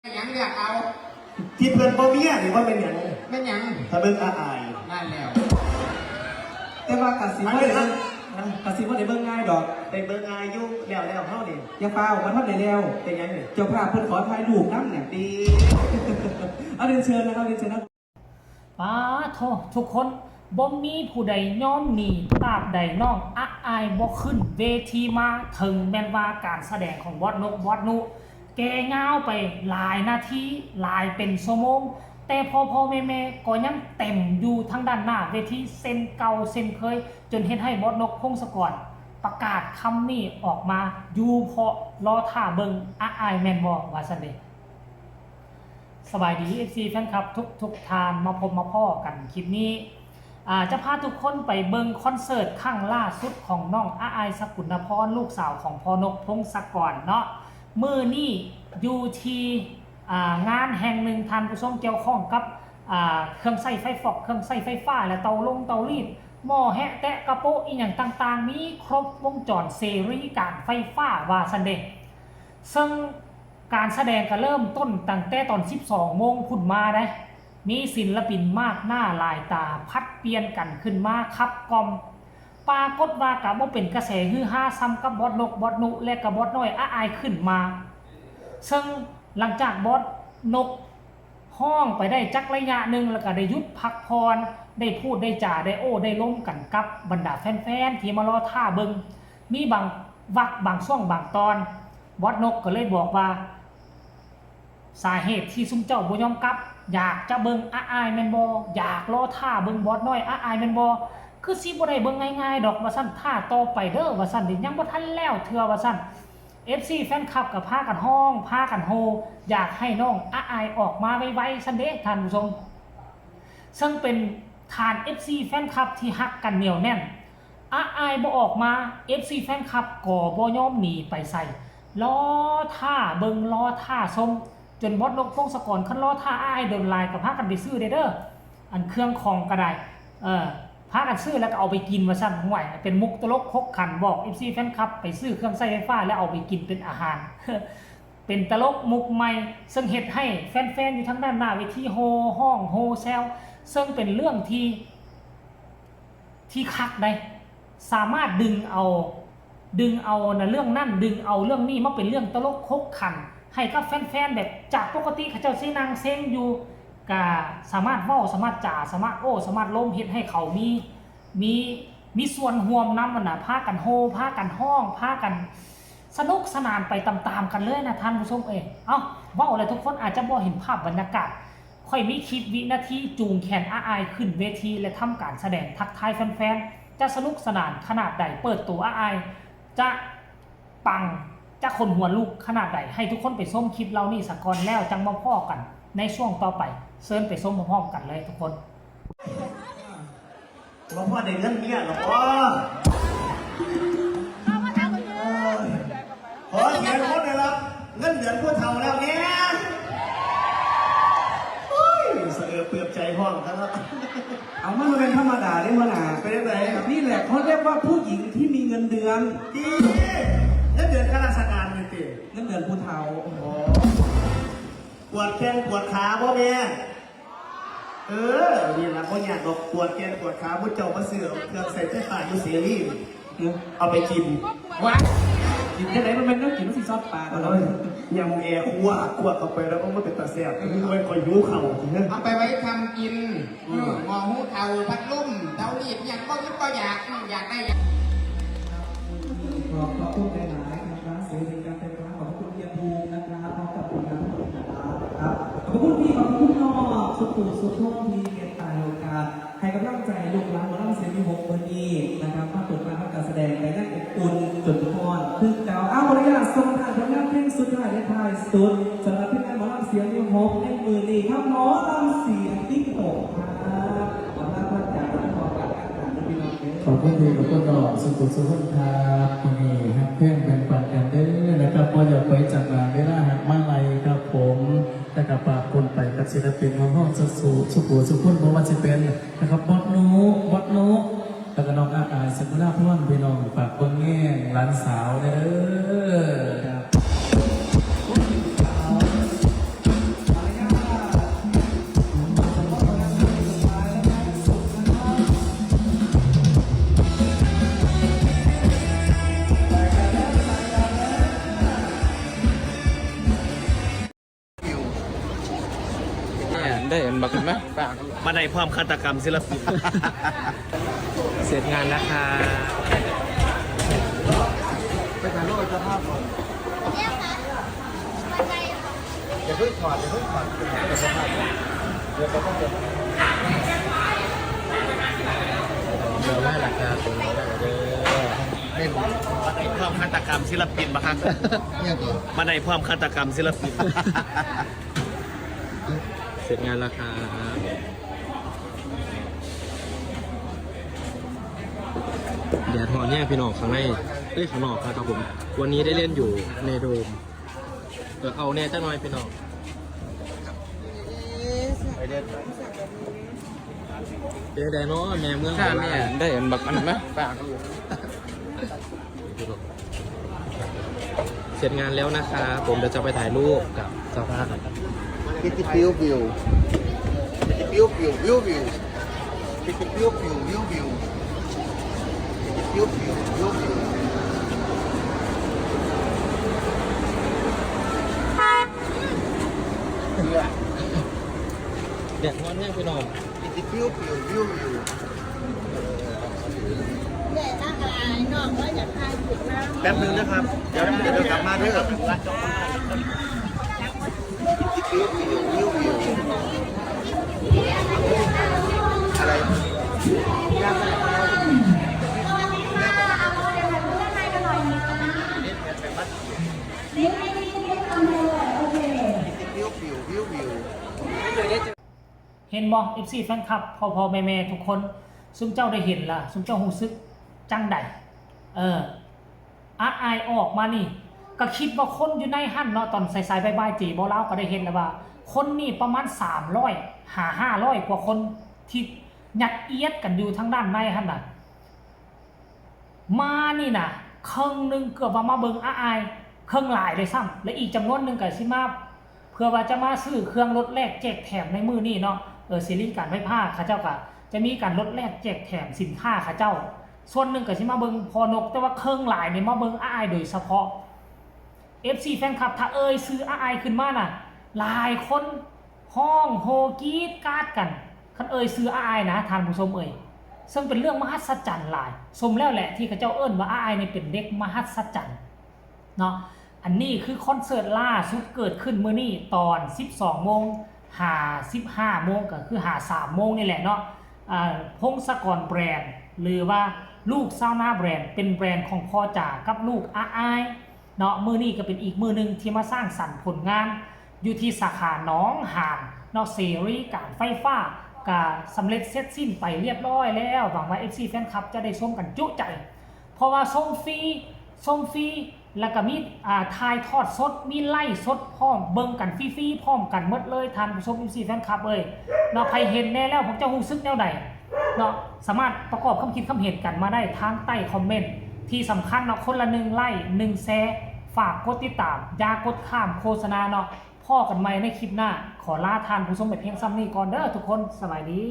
ยังอยากเอาที่เพื่อนพ่อเมียหรือว่าเป็นอย่างไม่ยังถ้าเบิ่งอายนั่นแล้วแต่ว่ากสิว่าได้กสิว่าได้เบิ่งง่ายดอกไปเบิ่งอายยุ่งแล้วเท่านี่อย่าเฝ้ามาทอดได้แล้วเป็นยังไงเจ้าภาพเพิ่นขอถ่ายรูปนั่งเนี่ยดีเอาเรียนเชิญนะครับเรียนเชิญนะป้าโททุกคนบ่มีผู้ใดย้อมหนีตราบใดน้องอักอายบ่ขึ้นเวทีมาถึงแม้นว่าการแสดงของบอสนกบอสนุแกยาวไปหลายนาทีหลายเป็นชั่วโมงแต่พ่อแม่ก็ยังเต็มอยู่ทั้งด้านหน้าเวทีเส้นเก่าเส้นเคยจนเฮ็ดให้บอสนกพงศกรประกาศคำนี้ออกมาอยู่เพราะรอท่าเบิ่งอักอายแม่นบ่ว่าซั่นเด้สบายดี FC แฟนคลับทุกทานมาพบมาพ่อกันคลิปนี้จะพาทุกคนไปเบิ่งคอนเสิร์ตครั้งล่าสุดของน้องอายสกุลพรลูกสาวของพ่อนกพงศกรเนาะมื้อนี้อยู่ที่งานแห่งหนึ่งท่านผู้ชมเกี่ยวข้องกับเครื่องใช้ไฟฟอกเครื่องใช้ไฟฟ้าและเตารีดหม้อแฮะแตะกระโปะอีหยังต่างๆมีครบวงจรเสรีการไฟฟ้าว่าซั่นเด้ซึ่งการแสดงก็เริ่มต้นตั้งแต่ตอน 12 โมงพุ่นมาได้มีศิลปินมากหน้าหลายตาพัดเปลี่ยนกันขึ้นมาครับกอมปรากฏว่ากับว่าเป็นกระแสฮือฮาซ้ำกับบอสนกบอสนุและกับบอสน้อยอายขึ้นมาซึ่งหลังจากบอสนกห้องไปได้จักระยะหนึ่งแล้วก็ได้ยุดพักพรได้พูดได้จ่าได้โอ้ได้ล้มกันกับบรรดาแฟนๆที่มารอท่าเบิงมีบางวักบางช่วงบางตอนบอสนกก็เลยบอกว่าสาเหตุที่ซุ่มเจ้าบ่ยอมกลับอยากจะเบิ่งอายแม่นบ่อยากรอท่าเบิ่งบอสน้อยอายแม่นบ่คือสิบ่ได้เบิ่งง่ายๆดอกว่าซั่นท่าต่อไปเด้อว่าซั่นยังบ่ทันแล้วเทื่อว่าซั่น FC แฟนคลับก็พากันห้องพากันโฮอยากให้น้องอายออกมาไวๆซั่นเด้ท่านผู้ชมซึ่งเป็นฐาน FC แฟนคลับที่ฮักกันเหนียวแน่นอายบ่ออกมา FC แฟนคลับก็บ่ยอมหนีไปใส่รอท่าเบิ่งรอท่าชมจนบอสนกพงศกรคันรอท่าอายโดนลายกับพากันไปซื้อเด้ออันเครื่องของก็ได้พากันซื้อแล้วก็เอาไปกินว่าซั่นห่วยเป็นมุกตลกคกขันบอก FC แฟนคลับไปซื้อเครื่องใช้ไฟฟ้าแล้วเอาไปกินเป็นอาหาร เป็นตลกมุกใหม่ซึ่งเฮ็ดให้แฟนๆอยู่ทั้งด้านหน้าเวทีโฮห้องโฮแซลซึ่งเป็นเรื่องที่คักได้สามารถดึงเอานะเรื่องนั่นดึงเอาเรื่องนี้มาเป็นเรื่องตลกคกขันให้กับแฟนๆแบบจากปกติเขาเจ้าสินางเซ็งอยู่ก็สามารถเว้าสามารถจ่าสามารถโอ้สามารถล้มเฮ็ดให้เขามีส่วนร่วมนำมันน่ะพากันโฮพากันห้องพากันสนุกสนานไปตามๆกันเลยนะท่านผู้ชมเอ้าเว้าอะไรทุกคนอาจจะบ่เห็นภาพบรรยากาศค่อยมีคลิปวินาทีจูงแขนอายขึ้นเวทีและทำการแสดงทักทายแฟนๆจะสนุกสนานขนาดใดเปิดตัวอายจะปังจะคนหัวลูกขนาดใดให้ทุกคนไปส้มคลิปเรานี่สักก่อนแล้วจังมาพ่อกันในช่วงต่อไปเชิญไปส้มพร้อมกันเลยทุกคนว่าพ่อได้เงินเมียหรอขอเสียงคนเลยครับเงินเดือนผู้เฒ่าแล้วเนี่ยเสือเปลือกใจห้องครับเอามันเป็นธรรมดาได้มาหนาเป็นยังไงนี่แหละเขาเรียกว่าผู้หญิงที่มีเงินเดือนดีเงินเดือนข้าราชการนี่ติเงินเดือนผู้เฒ่าปวดแข้งปวดขาพ่อแม่นี่ละพ่ออยากบอกปวดแข้งปวดขาผู้เจ้ามาเสือเครื่องใส่ไฟฟ้าอยู่เสรีเอาไปกินวะกินแค่ไหนมันเป็นน้ำกินมันสีซอสปลากันเลยยำแอร์คั่วเข้าไปแล้วมันเป็นตาแซ่บมันเป็นคอยยูเข่าจริงๆเอาไปไว้ทำกินหม้อหูเตาพัดลมเตารีดยังก็อยากได้ขอบคุณหลายๆนะครับเสียงการไฟฟ้าขอบคุณเยียภูมินะครับพร้อมกับผลงานของนะครับขอบคุณพี่ขอบคุณน้องสุขุมสุขท่องทีเกียรติตายโอกาสให้กำลังใจลูกหลานมาล่ำเสียงที่6วันนี้นะครับมาเปิดการแสดงในด้านอบอุ่นจนพรคือเก่าเอาเลยอ่ะส่งทางผลงานเพลงสุดท้ายในท้ายสุดสำหรับที่งานมาล่ำเสียงที่6ในมือนี้ครับหมอลำเสียงที่6ครับขอบคุณจากขอบคุณขอบคุณที่ขอบคุณดอกสุขุมสุขครับวันนี้ฮักเพื่อนเป็นปันกันเด้อนะครับพออยากไปจากงานเวลาหักมาลัยครับผมแต่กับปากคนไปกับศิลปินของห้องสุขุมสุขุมเพราะว่าจะเป็นนะครับบอสนุแล้วก็น้องอายสักุระพ่วงพี่น้องปากคนแง่หลานสาวเด้อครับ ได้เห็นบักไหมปาก มาในความฆาตกรรมศิลปิน เสร็จงานแล้วค่ะไปถ่ายรูปกับเจ้าภาพก่อนอย่าเพิ่งถอดอย่าเพิ่งถอดเดี๋ยวเจ้าภาพเดี๋ยวเขาต้องเดินเดี๋ยวได้หลักการตรงนี้เด้อเล่น มาในความฆาตกรรมศิลปินมาครับ เนี่ยตัว มาในความฆาตกรรมศิลปิน เสร็จงานแล้วค่ะเดี๋ยวถอดเนี่ยพี่น้องข้างในข้างนอกครับผมวันนี้ได้เล่นอยู่ในโดมเอาเนี่ยจ้าน้อยพี่น้องไปเล่นเป็นไงเนาะแม่เมืองโบราณได้เห็นบักอันไหมปากเสร็จงานแล้วนะคะผมเดี๋ยวจะไปถ่ายรูปกับเจ้าภาพพิธีพิววิวพิววิววิววิวพิธีพิววิววิววิวพิววิววิววิวเด็กวันนี้พี่น้องพิธีพิววิววิววิว แป๊บนึงนะครับ เดี๋ยวกลับมาเด้ออะไรเห็นบ่ FC แฟนคลับพ่อๆแม่ๆทุกคนซุมเจ้าได้เห็นล่ะซุมเจ้ารู้สึกจังใดอาอายออกมานี่ก็คิดว่าคนอยู่ในหั่นเนาะตอนสายๆบ่ายๆจีบ่เล่าก็ได้เห็นแล้วว่าคนนี่ประมาณ300 500กว่าคนที่ยัดเอียดกันอยู่ทางด้านในหั่นน่ะมานี่น่ะครึ่งนึงเกือบว่ามาเบิ่งอาอายครึ่งหลายเลยซ้ำและอีกจำนวนนึงก็สิมาเพื่อว่าจะมาซื้อเครื่องลดแลกแจกแถมในมื้อนี้เนาะซีรีส์การไฟฟ้าเขาเจ้าก็จะมีการลดแลกแจกแถมสินค้าเขาเจ้าส่วนหนึ่งก็สิมาเบิ่งพอนกแต่ว่าเครื่องหลายนี่มาเบิ่งอ้ายโดยเฉพาะ FC แฟนคลับถ้าซื้ออ้ายขึ้นมาน่ะหลายคนห้องโฮกีดกาดกันคันซื้ออ้ายนะท่านผู้ชมซึ่งเป็นเรื่องมหัศจรรย์หลายสมแล้วแหละที่เขาเจ้าว่าอ้ายนี่เป็นเด็กมหัศจรรย์เนาะอันนี้คือคอนเสิร์ตล่าสุดเกิดขึ้นมื้อนี้ตอน 12:55 โมงก็คือ3 โมงนี่แหละเนาะพงศกรแบรนด์หรือว่าลูกซาวนาแบรนด์เป็นแบรนด์ของพ่อจ๋ากับลูกอาอายเนาะมือนี้ก็เป็นอีกมือนึงที่มาสร้างสรรค์ผลงานอยู่ที่สาขาหนองหานเนาะซีรีส์การไฟฟ้าก็สำเร็จเสร็จสิ้นไปเรียบร้อยแล้วหวังว่า FC แฟนคลับจะได้ชมกันจุใจเพราะว่าส่งฟรีแล้วก็มีถ่ายทอดสดมีไล่สดพร้อมเบิ่งกันฟรีๆพร้อมกันหมดเลยท่านผู้ชม FC แฟนคลับเนาะใครเห็นแน่แล้วผมจะรู้สึกแนวใดเนาะสามารถประกอบคำคิดคำเห็นกันมาได้ทางใต้คอมเมนต์ที่สำคัญเนาะคนละ1ไลค์1แชร์ฝากกดติดตามอย่ากดข้ามโฆษณาเนาะพ่อกันใหม่ในคลิปหน้าขอลาท่านผู้ชมไปเพียงซ้ำนี้ก่อนเด้อทุกคนสวัสดี